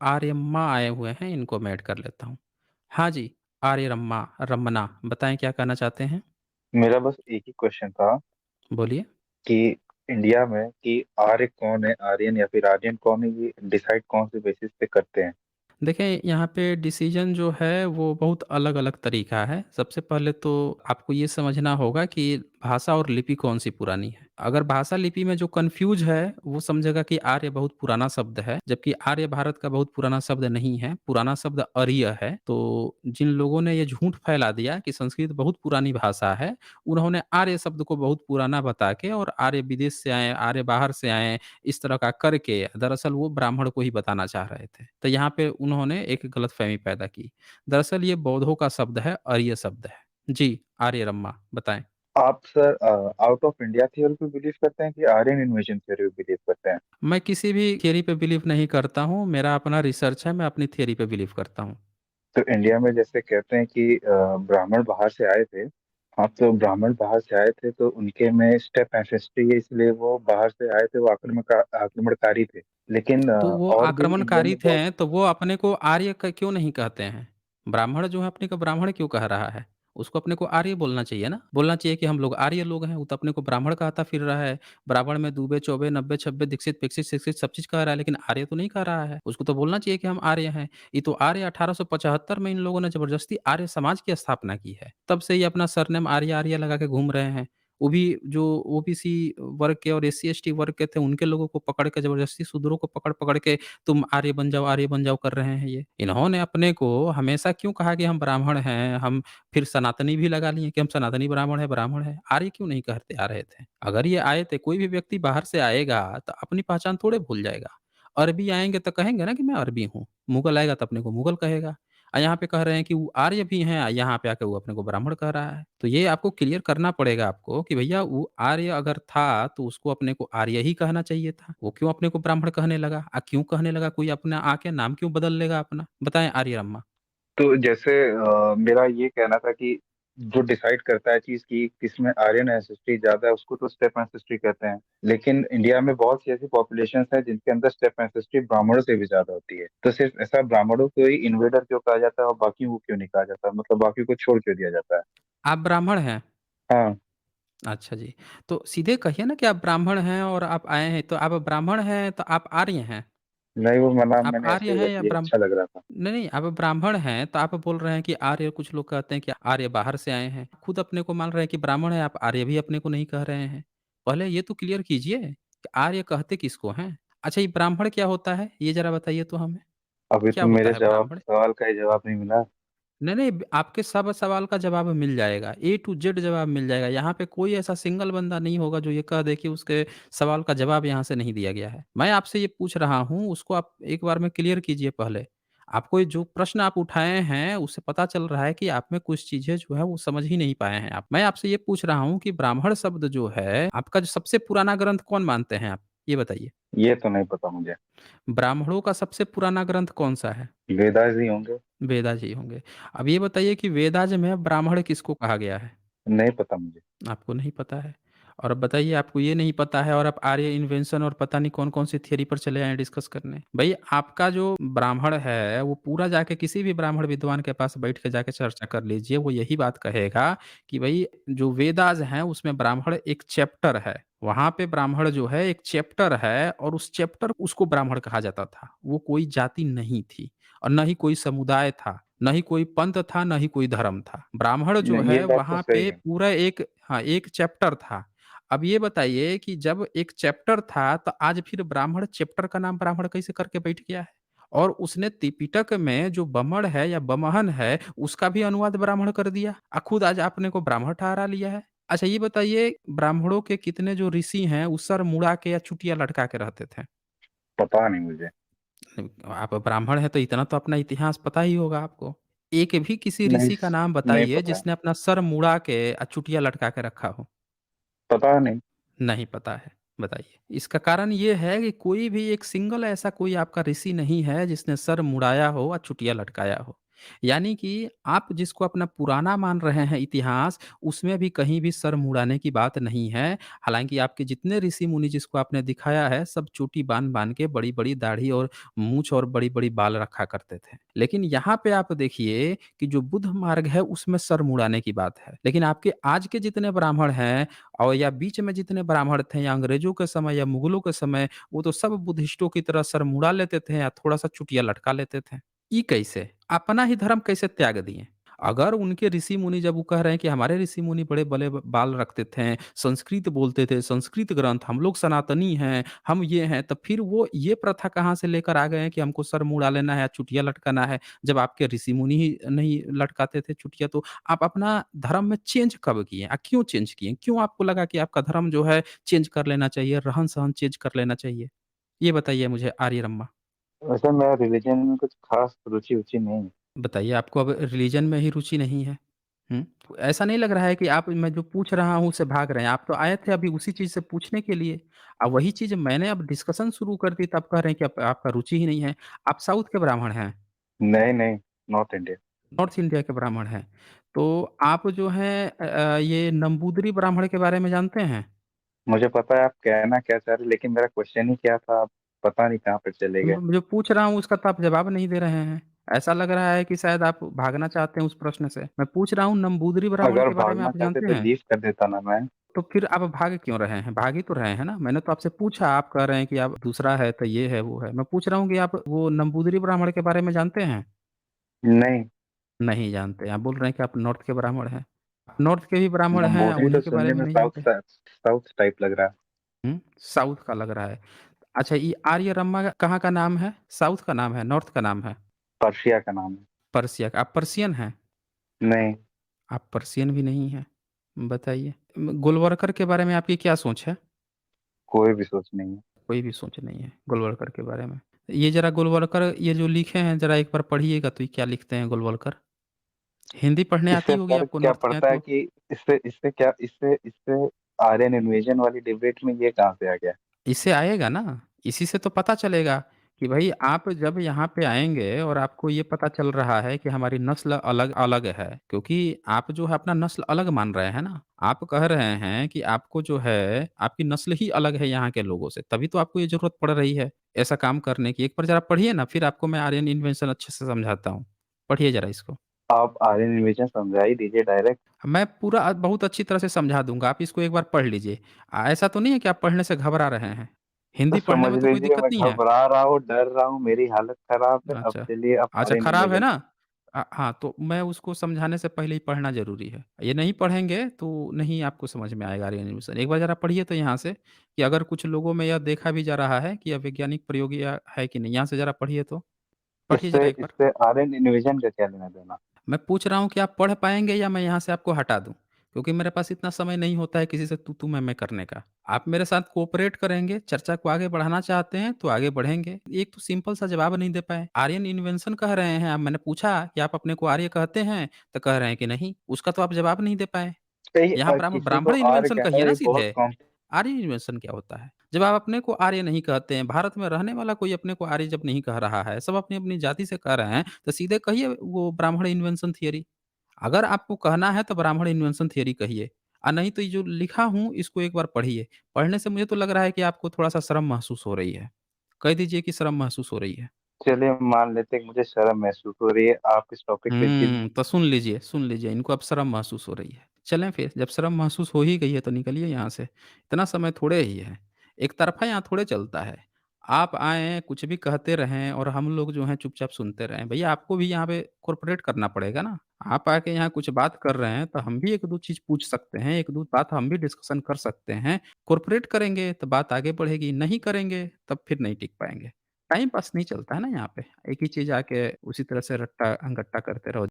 आर्यम्मा आए हुए हैं, इनको मैं ऐड कर लेता हूँ। हाँ जी, आर्यरम्मा, रमन्ना, बताएँ क्या कहना चाहते हैं? मेरा बस एक ही क्वेश्चन था बोलिए। कि इंडिया में कि आर्य कौन है, आर्यन या फिर आर्यन कौन है, ये डिसाइड कौन से बेसिस पे करते हैं? देखिए, यहाँ पे डिसीज़न जो है वो बहुत अलग-अलग तरीका है। सबसे पहले तो आपको ये समझना होगा कि भाषा और लिपि कौन-सी पुरानी है। अगर भाषा लिपि में जो कन्फ्यूज़ है, वो समझेगा कि आर्य बहुत पुराना शब्द है, जबकि आर्य भारत का बहुत पुराना शब्द नहीं है, पुराना शब्द आर्य है। तो जिन लोगों ने ये झूठ फैला दिया कि संस्कृत बहुत पुरानी भाषा है, उन्होंने आर्य शब्द को बहुत पुराना बता के और आर्य विदेश से आए, आर्य बाहर से आए, इस तरह का करके दरअसल वो ब्राह्मण को ही बताना चाह रहे थे। तो यहाँ पे उन्होंने एक गलतफ़हमी पैदा की। दरअसल ये बौद्धों का शब्द है, आर्य शब्द है। जी, आर्य रम्मा बताएँ। आप sir out of India theory पे बिलीव करते हैं कि आर्यन इन्वेजन थ्योरी पे बिलीव करते हैं? मैं किसी भी थियरी पे बिलीव नहीं करता हूँ, मेरा अपना रिसर्च है, मैं अपनी थियरी पे बिलीव करता हूँ। तो इंडिया में जैसे कहते हैं कि ब्राह्मण बाहर से आए थे। हाँ, तो ब्राह्मण बाहर से आए थे तो उनके में स्टेप एंसेस्ट्री है, इसलिए वो बाहर से आए थे, वो आक्रमणकारी थे। लेकिन तो वो और भी इंडिया आक्रमणकारी में बहुत। थे, तो वो अपने को आर्य क्यों नहीं कहते हैं? ब्राह्मण जो है अपने को ब्राह्मण क्यों कह रहा है? उसको अपने को आर्य बोलना चाहिए ना? बोलना चाहिए कि हम लोग आर्य लोग हैं, वो तो अपने को ब्राह्मण कहता फिर रहा है। ब्राह्मण में दूबे, चौबे, नब्बे, छब्बे, दीक्षित, विकसित, शिक्षित सब चीज़ कह रहा है, लेकिन आर्य तो नहीं कह रहा है। उसको तो बोलना चाहिए कि हम आर्य हैं। ये तो आर्य 1875 में इन लोगों ने ज़बरदस्ती आर्य समाज की स्थापना की है। तब से ये अपना सरनेम आर्य, आर्य लगा के घूम रहे हैं। वो भी जो ओबीसी वर्ग के और एससी-एसटी वर्ग के थे, उनके लोगों को पकड़ के ज़बरदस्ती शूद्रों को पकड़-पकड़ के तुम आर्य बन जाओ कर रहे हैं ये। इन्होंने अपने को हमेशा क्यों कहा कि हम ब्राह्मण हैं, हम फिर सनातनी भी लगा लिए कि हम सनातनी ब्राह्मण हैं। आर्य क्यों नहीं कहते आ रहे थे? अगर ये आए थे, कोई भी व्यक्ति बाहर से आएगा तो अपनी पहचान थोड़े भूल जाएगा। अरबी आएँगे तो कहेंगे ना कि मैं अरबी हूँ, मुगल आएगा तो अपने को मुगल कहेगा। यहाँ पे कह रहे हैं कि वो आर्य भी हैं, यहाँ पे आके वो अपने को ब्राह्मण कह रहा है। तो ये आपको क्लियर करना पड़ेगा आपको कि भैया वो आर्य अगर था, तो उसको अपने को आर्य ही कहना चाहिए था। वो क्यों अपने को ब्राह्मण कहने लगा? क्यों कहने लगा? कोई अपना आके नाम क्यों बदल लेगा अपना? बताएँ आर्य अम्मा। तो जैसे मेरा ये कहना था कि जो डिसाइड करता है चीज की किसमें आर्यन एंसेस्ट्री ज्यादा है, उसको तो स्टेप एंसेस्ट्री कहते हैं। लेकिन इंडिया में बहुत सी ऐसी पॉपुलेशन है जिनके अंदर स्टेप एंसेस्ट्री ब्राह्मणों से भी ज्यादा होती है। तो सिर्फ ऐसा ब्राह्मणों को ही इन्वेडर क्यों कहा जाता है और बाकी को क्यों नहीं कहा जाता, मतलब बाकी को छोड़ क्यों दिया जाता है? आप ब्राह्मण हैं? हाँ। अच्छा जी। तो सीधे कहिए ना कि आप ब्राह्मण हैं और आप आए हैं, तो आप ब्राह्मण हैं, तो आप आर्य हैं। नहीं, वो नाम आप मैंने आर्य ऐसे ही हैं रख या लिया, अच्छा लग रहा था। नहीं, नहीं, आप ब्राह्मण हैं, तो आप बोल रहे हैं कि आर्य कुछ लोग कहते हैं कि आर्य बाहर से आए हैं। खुद अपने को मान रहे हैं कि ब्राह्मण हैं, आप आर्य भी अपने को नहीं कह रहे हैं। पहले ये तो क्लियर कीजिए कि आर्य कहते किसको हैं? अच्छा ये ब्राह्मण क्या होता है? ये ज़रा बताइए तो हमें, अभी क्या तो होता मेरे है जवाब ब्राह्मण? सवाल का ही जवाब नहीं मिला। नहीं, नहीं, आपके सब सवाल का जवाब मिल जाएगा, ए टू ज़ेड जवाब मिल जाएगा। यहाँ पे कोई ऐसा सिंगल बंदा नहीं होगा जो ये कह दे कि उसके सवाल का जवाब यहाँ से नहीं दिया गया है। मैं आपसे ये पूछ रहा हूँ, उसको आप एक बार में क्लियर कीजिए पहले। आपको ये जो प्रश्न आप उठाए हैं, उससे पता चल रहा है कि आप में कुछ चीज़ें जो है वो समझ ही नहीं पाए हैं आप। मैं आपसे ये पूछ रहा हूँ कि ब्राह्मण शब्द जो है, आपका जो सबसे पुराना ग्रंथ कौन मानते हैं आप? ये बताइए। ये तो नहीं पता मुझे। ब्राह्मणों का सबसे पुराना ग्रंथ कौन-सा है? वेदास ही होंगे। वेदास ही होंगे। अब ये बताइए कि वेदास में ब्राह्मण किसको कहा गया है? नहीं पता मुझे। आपको नहीं पता है। और अब बताइए आपको ये नहीं पता है और आप आर्य इन्वेंशन और पता नहीं कौन-कौन सी थियरी पर चले आए हैं डिस्कस करने। भई आपका जो ब्राह्मण है, वो पूरा जाके किसी भी ब्राह्मण विद्वान के पास बैठ के जाके चर्चा कर लीजिए, वो यही बात कहेगा कि भई जो वेदास हैं उसमें ब्राह्मण एक चैप्टर है। वहाँ पे ब्राह्मण जो है एक चैप्टर है और उस चैप्टर उसको ब्राह्मण कहा जाता था। वो कोई जाति नहीं थी और ना ही कोई समुदाय था, ना ही कोई पंथ था, ना ही कोई धर्म था। ब्राह्मण जो ये है बात तो वहाँ सही पे है। पूरा एक हाँ, एक चैप्टर था। अब ये बताइए कि जब एक चैप्टर था, तो आज फिर ब्राह्मण चैप्टर का नाम ब्राह्मण कैसे करके बैठ गया है? और उसने त्रिपिटक में जो बमण है या बमहन है, उसका भी अनुवाद ब्राह्मण कर दिया। खुद आज आपने को ब्राह्मण ठहरा लिया है। अच्छा ये बताइए ब्राह्मणों के कितने जो ऋषि हैं, वो सर मुड़ा के या चुटिया लटका के रहते थे? पता नहीं मुझे। आप ब्राह्मण हैं तो इतना तो अपना इतिहास पता ही होगा आपको। एक भी किसी नहीं, ऋषि का नाम नहीं बताइए पता है। जिसने अपना सर मुड़ा के चुटिया लटका के रखा हो? पता नहीं। नहीं पता है, बताइए। इसका कारण ये है कि कोई भी एक सिंगल ऐसा कोई आपका ऋषि नहीं है जिसने सर मुड़ाया हो और चुटिया लटकाया हो। यानी कि आप जिसको अपना पुराना मान रहे हैं इतिहास, उसमें भी कहीं भी सर मुड़ाने की बात नहीं है। हालाँकि आपके जितने ऋषि-मुनि जिसको आपने दिखाया है, सब चोटी बाँध-बाँध के बड़ी-बड़ी दाढ़ी और मूंछ और बड़ी-बड़ी बाल रखा करते थे। लेकिन यहाँ पे आप देखिए कि जो बुद्ध मार्ग है, उसमें सर मुड़ाने की बात है। लेकिन आपके आज के जितने ब्राह्मण हैं और या बीच में जितने ब्राह्मण थे या अंग्रेज़ों के समय या मुगलों के समय, वो तो सब बुद्धिस्टों की तरह सर मुड़ा लेते थे या थोड़ा-सा चुटिया लटका लेते थे। ये कैसे? अपना ही धर्म कैसे त्याग दिए? अगर उनके ऋषि-मुनि जब वो कह रहे हैं कि हमारे ऋषि-मुनि बड़े बले ब बाल रखते थे, संस्कृत बोलते थे, संस्कृत ग्रंथ, हम लोग सनातनी हैं, हम ये हैं, तब फिर वो ये प्रथा कहाँ से लेकर आ गए हैं कि हमको सर मुड़ा लेना है, चुटिया लटकाना है, जब आपके ऋषि-मुनि ही नहीं लटकाते थे चुटिया, तो आप अपना धर्म में चेंज कब किए? क्यों चेंज किए? क्यों आपको लगा कि आपका धर्म जो है चेंज कर लेना चाहिए, रहन-सहन चेंज कर लेना चाहिए? ये बताइए मुझे आर्य रम्मा। वैसे मेरा रिलीजन में कुछ खास रुचि-वुचि नहीं है। बताइए आपको अब रिलीजन में ही रुचि नहीं है? हुँ? ऐसा नहीं लग रहा है कि आप मैं जो पूछ रहा हूँ उससे भाग रहे हैं? आप तो आए थे अभी उसी चीज़ से पूछने के लिए। वही चीज़ मैंने अब डिस्कशन शुरू कर दी तब कह रहे हैं कि आप आपका रुचि ही नहीं है। आप साउथ के ब्राह्मण हैं, नहीं, नहीं, नॉर्थ इंडिया। नॉर्थ इंडिया के ब्राह्मण हैं। तो आप जो हैं ये नंबूदरी ब्राह्मण के बारे में जानते हैं? मुझे पता है आप कहना क्या चाह रहे हैं, लेकिन मेरा क्वेश्चन ही क्या था, आप पता नहीं कहाँ पे चले गए। जो पूछ रहा हूँ उसका तो आप जवाब नहीं दे रहे हैं। ऐसा लग रहा है कि शायद आप भागना चाहते हैं उस प्रश्न से। मैं पूछ रहा हूँ नंबूदरी ब्राह्मण अगर के बारे में भागना आप चाहते जानते तो हैं? लीव कर देता ना मैं। तो फिर आप भाग क्यों रहे हैं? भाग ही तो रहे हैं ना? मैंने तो आपसे पूछा, आप कह रहे हैं कि आप दूसरा है, तो ये है, वो है। मैं पूछ रहा हूँ कि आप वो नंबूदरी ब्राह्मण के बारे में जानते हैं? नहीं, नहीं जानते। आप बोल रहे हैं कि आप नॉर्थ के ब्राह्मण हैं। आप नॉर्थ के भी ब्राह्मण हैं, नंबूदरी तो उन्हीं के बारे सुनने में में नहीं साउथ जानते? साउथ टाइप लग रहा है। हुँ, साउथ का लग रहा है। अच्छा, ये आर्य रम्मा कहाँ का नाम है? साउथ का नाम है, नॉर्थ का नाम है? पर्शिया का नाम है। पर्सिया का। आप पर्शियन हैं? नहीं, आप पर्शियन भी नहीं हैं। बताइए। गोलवलकर के बारे में आपकी क्या सोच है? कोई भी सोच नहीं है। कोई भी सोच नहीं है गोलवलकर के बारे में। ये ज़रा गोलवलकर ये जो लिखे हैं ज़रा एक बार पढ़िएगा तो ये क्या लिखते हैं गोलवलकर? हिंदी पढ़ने आती इससे होगी फर्क आपको क्या नॉर्थ के हैं पड़ता है तो? कि इससे आर्यन इन्वेजन वाली डिबेट में ये कहाँ से आ गया? इससे आएगा ना, इसी से तो पता चलेगा कि भई आप जब यहाँ पे आएँगे और आपको ये पता चल रहा है कि हमारी नस्ल अलग-अलग है, क्योंकि आप जो है अपना नस्ल अलग मान रहे हैं ना। आप कह रहे हैं कि आपको जो है आपकी नस्ल ही अलग है यहाँ के लोगों से, तभी तो आपको ये ज़रूरत पड़ रही है, ऐसा काम करने की। एक बार ज़रा पढ़िए ना, फिर आपको मैं आर्यन इन्वेंशन अच्छे से समझाता हूँ। पढ़िए ज़रा इसको। आप आर्यन इन्वेजन समझा ही दीजिए डायरेक्ट। मैं पूरा बहुत अच्छी तरह से समझा दूँगा, आप इसको एक बार पढ़ लीजिए। ऐसा तो नहीं है कि आप पढ़ने से घबरा रहे हैं? तो हिंदी पढ़ने समझ में तो कोई लीजिए दिक्कत मैं नहीं है। घबरा रहा हूँ, डर रहा हूँ, मेरी हालत खराब है। अब अच्छा। चलिए आप अच्छा आर्यन खराब है इन्वेजन ना? पे। हाँ, तो मैं उसको समझाने से पहले ही पढ़ना ज़रूरी है। ये नहीं पढ़ेंगे तो नहीं आपको समझ में आएगा आर्यन एनिमेशन। एक बार ज़रा पढ़िए तो यहाँ से कि अगर कुछ लोगों में यह देखा भी जा रहा है कि यह वैज्ञानिक प्रयोग या है कि नहीं? यहाँ से ज़रा पढ़िए तो। पढ़िए इससे ज़रा एक बार। इससे आर्यन इन्वेजन का क्या लेना-देना? मैं पूछ रहा हूँ कि आप पढ़ पाएँगे या मैं यहाँ से आपको हटा दूँ? क्योंकि मेरे पास इतना समय नहीं होता है किसी से तू-तू, मैं-मैं करने का। आप मेरे साथ कोऑपरेट करेंगे, चर्चा को आगे बढ़ाना चाहते हैं तो आगे बढ़ेंगे। एक तो सिंपल सा जवाब नहीं दे पाए। आर्यन इन्वेंशन कह रहे हैं, अब मैंने पूछा कि आप अपने को आर्य कहते हैं? तो कह रहे हैं कि नहीं। उसका तो आप जवाब नहीं दे पाए। कई यहाँ किसी को ब्राह्मण आर्य इन्वेंशन कहना कहिए ना भी बहुत सीधे। कॉम आर्य इन्वेंशन क्या होता है? जब आप अपने को आर्य नहीं कहते हैं, भारत में रहने वाला कोई अपने को आर्य जब नहीं कह रहा है, सब अपनी-अपनी जाति से कह रहे हैं, तो सीधे कहिए वो ब्राह्मण इन्वेंशन थियरी। अगर आपको कहना है तो ब्राह्मण इन्वेंशन थियरी कहिए, नहीं तो ये जो लिखा हूँ इसको एक बार पढ़िए। पढ़ने से मुझे तो लग रहा है कि आपको थोड़ा-सा शर्म महसूस हो रही है। कह दीजिए कि शर्म महसूस हो रही है। चलिए मान लेते हैं कि मुझे शर्म महसूस हो रही है। आप इस टॉपिक पे जिन तो सुन लीजिए, इनको अब शर्म महसूस हो रही है। चलें फिर, जब शर्म महसूस हो ही गई है तो निकलिए यहाँ से, इतना समय थोड़े ही है। एक तरफ़ा यहाँ थोड़े चलता है। आप आएँ, कुछ भी कहते रहें और हम लोग जो हैं चुपचाप सुनते रहें। भैया आपको भी यहाँ पे कोऑपरेट करना पड़ेगा ना। आप आके यहाँ कुछ बात कर रहे हैं तो हम भी 1-2 चीज़ पूछ सकते हैं, 1-2 बात हम भी डिस्कशन कर सकते हैं। कोऑपरेट करेंगे तो बात आगे बढ़ेगी, नहीं करेंगे तब फिर नहीं टिक पाएँगे। टाइम पास नहीं चलता है ना यहाँ पे। एक ही चीज़ आके उसी तरह से रट्टा-गट्टा करते रहो।